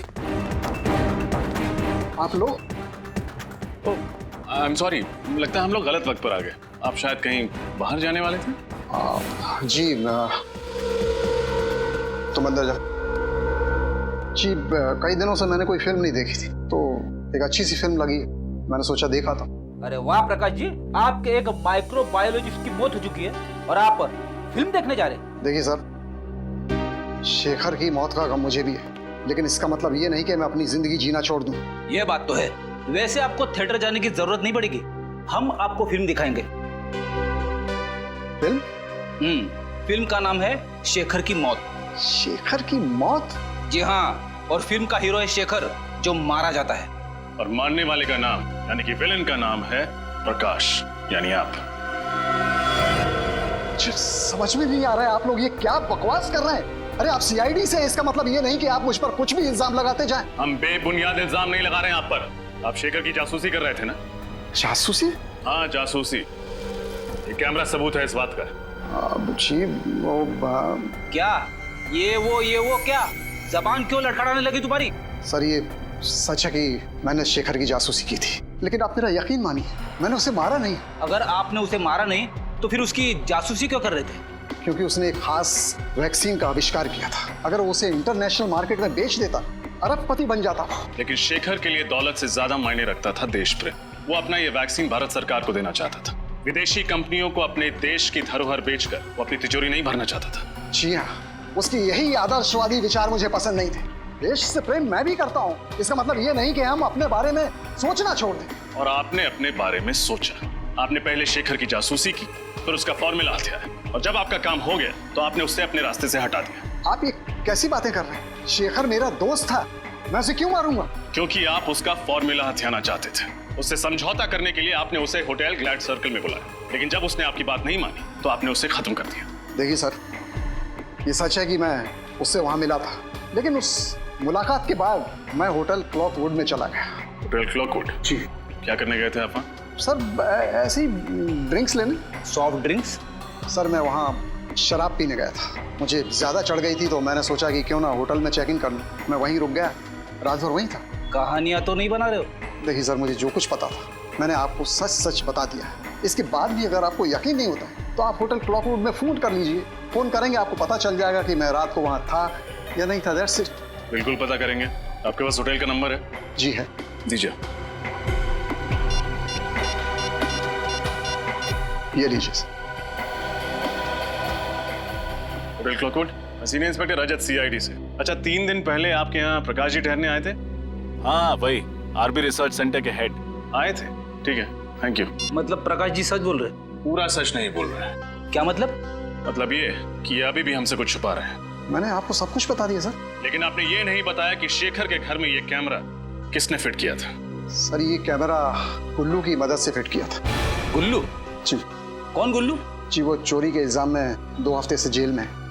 आप लोग? आई एम सॉरी, लगता है हम लोग गलत वक्त पर आ गए। आप शायद कहीं बाहर जाने वाले थे? जी तुम अंदर जाओ। जी कई दिनों से मैंने कोई फिल्म नहीं देखी थी, तो एक अच्छी सी फिल्म लगी, मैंने सोचा देखा था। अरे वाह प्रकाश जी, आपके एक माइक्रोबायोलॉजिस्ट की मौत हो चुकी है और आप फिल्म देखने जा रहे हैं। देखिए सर, शेखर की मौत का गम मुझे भी है, लेकिन इसका मतलब ये नहीं कि मैं अपनी जिंदगी जीना छोड़ दूं। ये बात तो है। वैसे आपको थिएटर जाने की जरूरत नहीं पड़ेगी, हम आपको फिल्म दिखाएंगे। फिल्म? फिल्म का नाम है शेखर की मौत। शेखर की मौत? जी हाँ, और फिल्म का हीरो है शेखर, जो मारा जाता है। और मारने वाले का नाम यानी कि विलेन का नाम है प्रकाश, यानी आप। समझ में नहीं आ रहा है, आप लोग ये क्या बकवास कर रहे हैं? अरे आप सीआईडी से, इसका मतलब ये नहीं कि आप मुझ पर कुछ भी इल्जाम लगाते जाएं। हम बेबुनियाद इल्जाम नहीं लगा रहे हैं आप पर। आप शेखर की जासूसी कर रहे थे ना? जासूसी? हाँ जासूसी। ये कैमरा सबूत है इस बात का। जी वो क्या ये वो क्या जबान क्यों लड़खड़ाने लगी तुम्हारी? सर ये सच है कि मैंने शेखर की जासूसी की थी, लेकिन आप मेरा यकीन मानिए, मैंने उसे मारा नहीं। अगर आपने उसे मारा नहीं तो फिर उसकी जासूसी क्यों कर रहे थे? क्योंकि उसने एक खास वैक्सीन का आविष्कार किया था। अगर वो उसे इंटरनेशनल मार्केट में बेच देता, अरबपति बन जाता। लेकिन शेखर के लिए दौलत से ज्यादा मायने रखता था देश प्रेम। वो अपना ये वैक्सीन भारत सरकार को देना चाहता था। विदेशी कंपनियों को अपने देश की धरोहर बेचकर वो अपनी तिजोरी नहीं भरना चाहता था। जी हाँ, उसकी यही आदर्शवादी विचार मुझे पसंद नहीं थे। देश से प्रेम मैं भी करता हूँ, इसका मतलब ये नहीं कि हम अपने बारे में सोचना छोड़ दें। और आपने अपने बारे में सोचा। आपने पहले शेखर की जासूसी की, फिर उसका फॉर्मूला हथियाया, और जब आपका काम हो गया तो आपने उससे अपने रास्ते से हटा दिया। आप ये कैसी बातें कर रहे हैं? शेखर मेरा दोस्त था, मैं उसे क्यों मारूंगा? क्योंकि आप उसका फॉर्मूला हथियाना चाहते थे। उससे समझौता करने के लिए आपने उसे होटल ग्लैड सर्कल में बुलाया, लेकिन जब उसने आपकी बात नहीं मानी तो आपने उसे खत्म कर दिया। देखिए सर, ये सच है कि मैं उससे वहां मिला था, लेकिन उस मुलाकात के बाद मैं होटल क्लॉकवुड में चला गया। होटल क्लॉकवुड? जी। क्या करने गए थे आप? सर ऐसे ही ड्रिंक्स लेने। Soft drinks? सर मैं वहाँ शराब पीने गया था, मुझे ज्यादा चढ़ गई थी तो मैंने सोचा कि क्यों ना होटल में चेक इन कर लूं। मैं वहीं रुक गया, रात भर वहीं था। कहानियां तो नहीं बना रहे हो? देखिए सर, मुझे जो कुछ पता था मैंने आपको सच सच बता दिया है। इसके बाद भी अगर आपको यकीन नहीं होता है तो आप होटल क्लॉकवुड में फोन कर लीजिए। फोन करेंगे, आपको पता चल जाएगा कि मैं रात को वहाँ था या नहीं था। That's it. बिल्कुल पता करेंगे। आपके पास होटल का नंबर है? जी है। दीजिए। ये लीजिए। होटल क्लॉकवुड, सीनियर इंस्पेक्टर रजत, सीआईडी से। अच्छा, 3 दिन पहले आपके यहाँ प्रकाश जी ठहरने आए थे? हाँ वही, आरबी रिसर्च सेंटर के हेड आए थे। ठीक है, थैंक यू। मतलब प्रकाश जी सच बोल रहे? पूरा सच नहीं बोल रहे। क्या मतलब? मतलब ये कि ये अभी भी हमसे कुछ छुपा रहे हैं। मैंने आपको सब कुछ बता दिया सर। लेकिन आपने ये नहीं बताया कि शेखर के घर में ये कैमरा किसने फिट किया था? सर ये कैमरा गुल्लू की मदद से फिट किया था। गुल्लू? जी। कौन गुल्लू? जी वो चोरी के इल्जाम में 2 हफ्ते से जेल में है।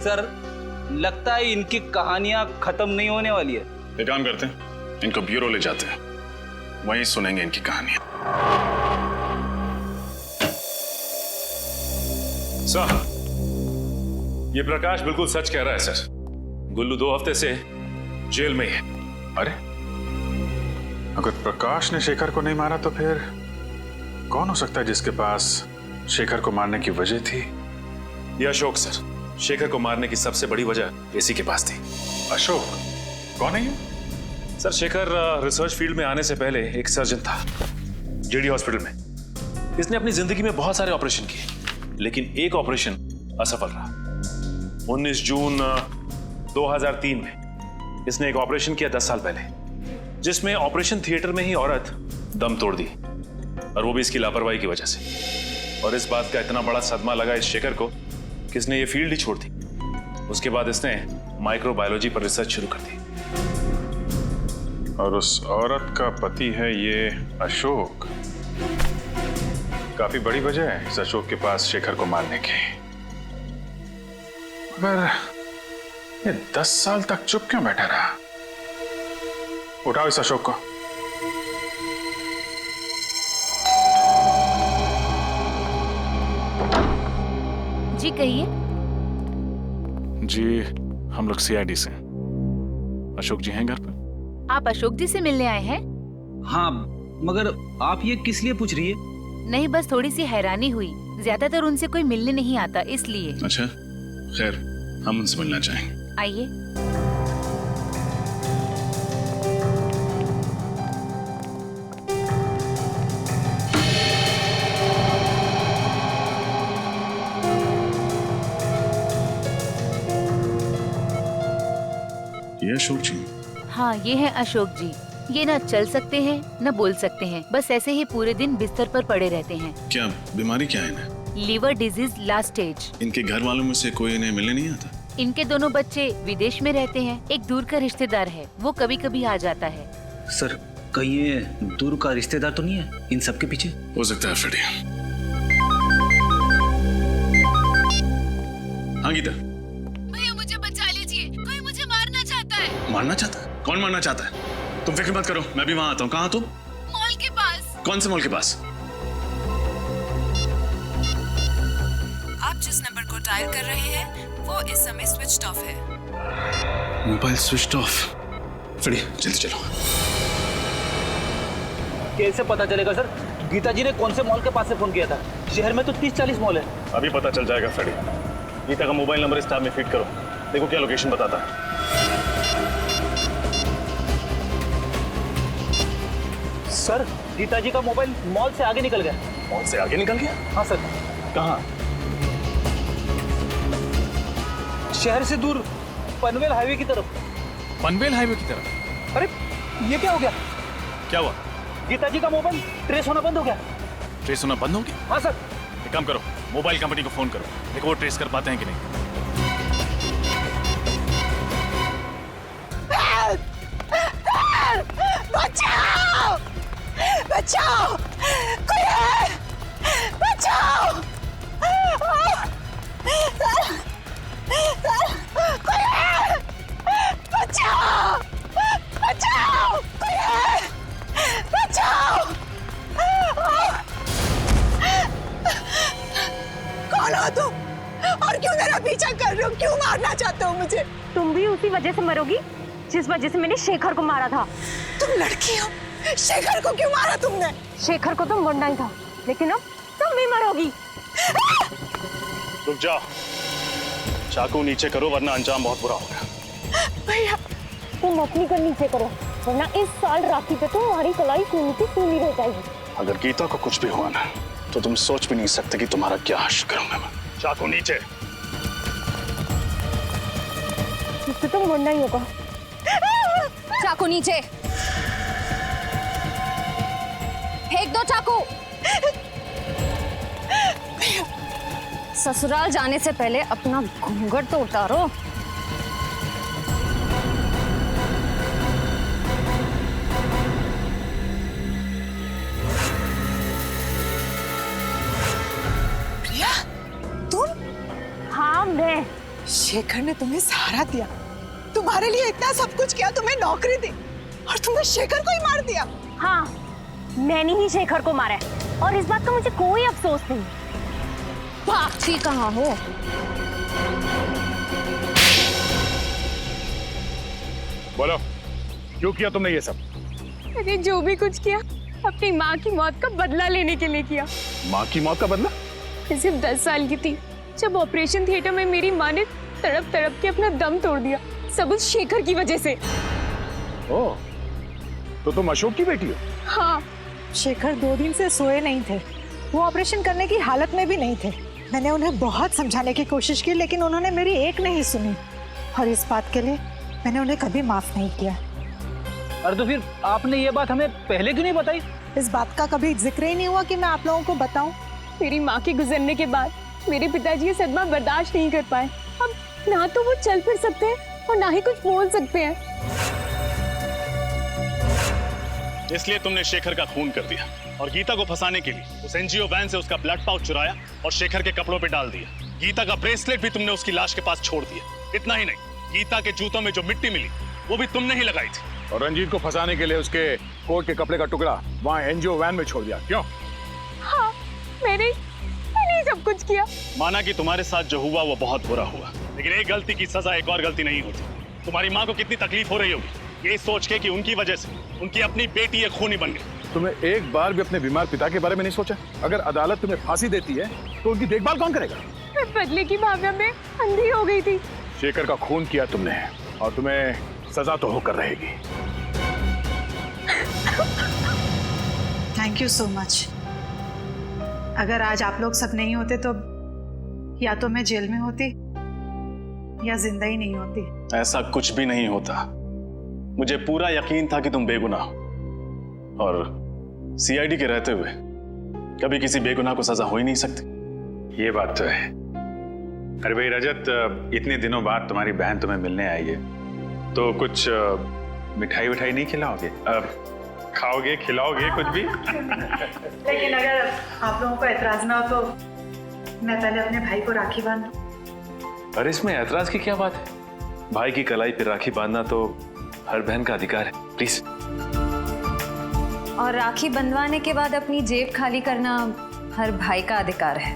सर लगता है इनकी कहानियां खत्म नहीं होने वाली है। एक काम करते हैं, इनको ब्यूरो ले जाते हैं, वहीं सुनेंगे इनकी कहानियां। सर, ये प्रकाश बिल्कुल सच कह रहा है सर। गुल्लू 2 हफ्ते से जेल में ही है। अरे अगर प्रकाश ने शेखर को नहीं मारा तो फिर कौन हो सकता है जिसके पास शेखर को मारने की वजह थी? ये अशोक सर। शेखर को मारने की सबसे बड़ी वजह इसी के पास थी। अशोक? कौन है ये? सर शेखर रिसर्च फील्ड में आने से पहले एक सर्जन था जेडी हॉस्पिटल में। इसने अपनी जिंदगी में बहुत सारे ऑपरेशन किए, लेकिन एक ऑपरेशन असफल रहा। 19 जून 2003 में इसने एक ऑपरेशन किया 10 साल पहले, जिसमें ऑपरेशन थिएटर में ही औरत दम तोड़ दी, और वो भी इसकी लापरवाही की वजह से। और इस बात का इतना बड़ा सदमा लगा इस शेखर को कि इसने ये फील्ड ही छोड़ दी। उसके बाद इसने माइक्रोबायोलॉजी पर रिसर्च शुरू कर दी। और उस औरत का पति है ये अशोक? काफी बड़ी वजह है इस अशोक के पास शेखर को मारने की। मगर ये 10 साल तक चुप क्यों बैठा रहा? उठाओ इस अशोक को। जी कहिए। जी हम लोग सीआईडी से। अशोक जी हैं घर पर? आप अशोक जी से मिलने आए हैं? हाँ, मगर आप ये किस लिए पूछ रही है? नहीं, बस थोड़ी सी हैरानी हुई। ज्यादातर उनसे कोई मिलने नहीं आता, इसलिए। अच्छा, खैर हम उनसे मिलना चाहेंगे। आइए। ये अशोक जी? हाँ, ये है अशोक जी। ये ना चल सकते हैं न बोल सकते हैं, बस ऐसे ही पूरे दिन बिस्तर पर पड़े रहते हैं। क्या बीमारी क्या है इन्हें? Liver disease last stage. इनके घर वालों में से कोई इन्हें मिलने नहीं आता? इनके दोनों बच्चे विदेश में रहते हैं। एक दूर का रिश्तेदार है, वो कभी कभी आ जाता है। सर, कहीं ये दूर का रिश्तेदार तो नहीं है इन सब के पीछे? हो सकता है फ्रेडी। हाँ गीता। भैया मुझे बचा लीजिए, कोई मुझे मारना चाहता है। मारना चाहता है? कौन मारना चाहता है? तुम फिक्र मत करो, मैं भी वहां आता हूँ। कहाँ तुम? मॉल के पास। कौन से मॉल के पास? आप जिस नंबर को डायल कर रहे हैं वो इस समय स्विच्ड ऑफ है। Mobile switched off. फ्रेडी जल्दी चलो। कैसे पता चलेगा सर? गीता जी ने कौन से मॉल के पास से फोन किया था? शहर में तो 30-40 मॉल है। अभी पता चल जाएगा फ्रेडी। गीता का मोबाइल नंबर इस टैब में फीड करो, देखो क्या लोकेशन बताता है। सर, गीता जी का मोबाइल मॉल से आगे निकल गया। मॉल से आगे निकल गया? हाँ सर। कहाँ? शहर से दूर, पनवेल हाईवे की तरफ। पनवेल हाईवे की तरफ? अरे ये क्या हो गया? क्या हुआ? गीता जी का मोबाइल ट्रेस होना बंद हो गया। ट्रेस होना बंद हो गया? हाँ सर। एक काम करो, मोबाइल कंपनी को फोन करो, देखो वो ट्रेस कर पाते हैं कि नहीं। बचाओ! बचाओ! कोई है! बचाओ! कोई है! बचाओ! बचाओ! कोई है! बचाओ! कौन हो तुम? और क्यों मेरा पीछा कर रहे हो? क्यों मारना चाहते हो मुझे? तुम भी उसी वजह से मरोगी जिस वजह से मैंने शेखर को मारा था। तुम लड़की हो, शेखर को क्यों मारा तुमने? शेखर को तो मरना ही था, लेकिन अब तुम भी मरोगी। रुक जाओ, चाकू नीचे करो वरना अंजाम बहुत बुरा होगा। भैया, तुम अपनी को नीचे करो, वरना इस साल राखी पे तुम्हारी कलाई खूनी की खूनी रह जाएगी। अगर गीता को कुछ भी हुआ ना, तो तुम सोच भी नहीं सकते कि तुम्हारा क्या हश्र करूंगा मैं। चाकू नीचे। इससे तो मरना ही होगा। चाकू नीचे फेंक दो। चाकू। ससुराल जाने से पहले अपना घूंघट तो उतारो। प्रिया, तुम? हाँ मैं। शेखर ने तुम्हें सहारा दिया, तुम्हारे लिए इतना सब कुछ किया, तुम्हें नौकरी दी, और तुमने शेखर को ही मार दिया। हाँ, मैंने ही शेखर को मारा है और इस बात का मुझे कोई अफसोस नहीं। भागती कहाँ हो? बोलो, क्यों किया तुमने ये सब? मैंने जो भी कुछ किया अपनी माँ की मौत का बदला लेने के लिए किया। माँ की मौत का बदला? मैं सिर्फ 10 साल की थी जब ऑपरेशन थिएटर में मेरी माँ ने तड़प तड़प के अपना दम तोड़ दिया, सब उस शेखर की वजह से। ओह, तो तुम अशोक की बेटी हो? हाँ। शेखर 2 दिन से सोए नहीं थे, वो ऑपरेशन करने की हालत में भी नहीं थे। मैंने उन्हें बहुत समझाने की कोशिश की, लेकिन उन्होंने मेरी एक नहीं सुनी, और इस बात के लिए मैंने उन्हें कभी माफ नहीं किया। अरे तो फिर आपने ये बात हमें पहले क्यों नहीं बताई? इस बात का कभी जिक्र ही नहीं हुआ कि मैं आप लोगों को बताऊं। मेरी माँ के गुजरने के बाद मेरे पिताजी ये सदमा बर्दाश्त नहीं कर पाए। अब ना तो वो चल फिर सकते हैं और ना ही कुछ बोल सकते हैं। इसलिए तुमने शेखर का खून कर दिया और गीता को फंसाने के लिए उस एनजीओ वैन से उसका ब्लड पाउच चुराया और शेखर के कपड़ों पे डाल दिया। गीता का ब्रेसलेट भी तुमने उसकी लाश के पास छोड़ दिया। इतना ही नहीं, गीता के जूतों में जो मिट्टी मिली वो भी तुमने ही लगाई थी। और रंजीत को फंसाने के लिए उसके कोट के कपड़े का टुकड़ा वहाँ एनजीओ वैन में छोड़ दिया। क्यों? हाँ, मैंने सब कुछ किया। माना कि तुम्हारे साथ जो हुआ वो बहुत बुरा हुआ, लेकिन एक गलती की सजा एक और गलती नहीं होती। तुम्हारी माँ को कितनी तकलीफ हो रही होगी ये सोच के कि उनकी वजह से उनकी अपनी बेटी एक खूनी बन गई। तुमने एक बार भी अपने बीमार पिता के बारे में नहीं सोचा? अगर अदालत तुम्हें फांसी देती है तो उनकी देखभाल कौन करेगा? मैं बदले की भावना में अंधी हो गई थी। शेखर का खून किया तुमने और तुम्हें सजा तो होकर रहेगी। Thank you so much. अगर आज आप लोग सब नहीं होते तो या तो मैं जेल में होती या जिंदा ही नहीं होती। ऐसा कुछ भी नहीं होता। मुझे पूरा यकीन था कि तुम बेगुनाह हो और सीआईडी के रहते हुए कभी किसी बेगुनाह को सजा हो ही नहीं सकती। ये बात तो है। अरे भाई रजत, इतने दिनों बाद तुम्हारी बहन तुम्हें मिलने आई है तो कुछ मिठाई विठाई नहीं खिलाओगे? खाओगे, खिलाओगे कुछ भी? लेकिन अगर आप लोगों को एतराज ना हो तो मैं पहले अपने भाई को राखी बांध दूं। अरे इसमें ऐतराज की क्या बात है? भाई की कलाई पे राखी बांधना तो हर बहन का अधिकार है। प्लीज। और राखी बंधवाने के बाद अपनी जेब खाली करना हर भाई का अधिकार है।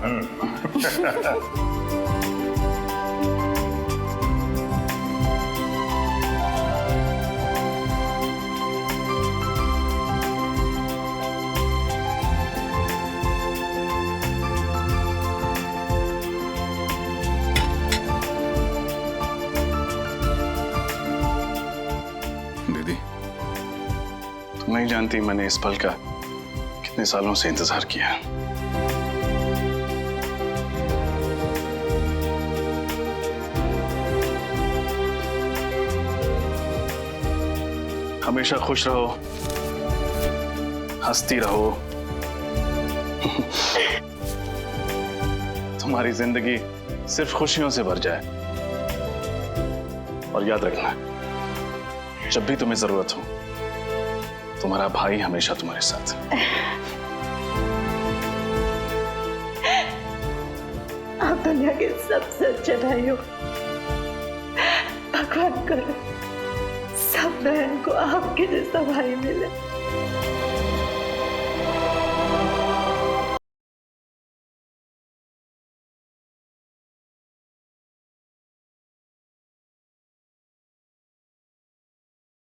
नहीं जानती मैंने इस पल का कितने सालों से इंतजार किया। हमेशा खुश रहो, हंसती रहो। तुम्हारी जिंदगी सिर्फ खुशियों से भर जाए। और याद रखना, जब भी तुम्हें जरूरत हो तुम्हारा भाई हमेशा तुम्हारे साथ। आप दुनिया के सबसे अच्छे भाई हो। भगवान करे सब बहन को आपके जैसा भाई मिले।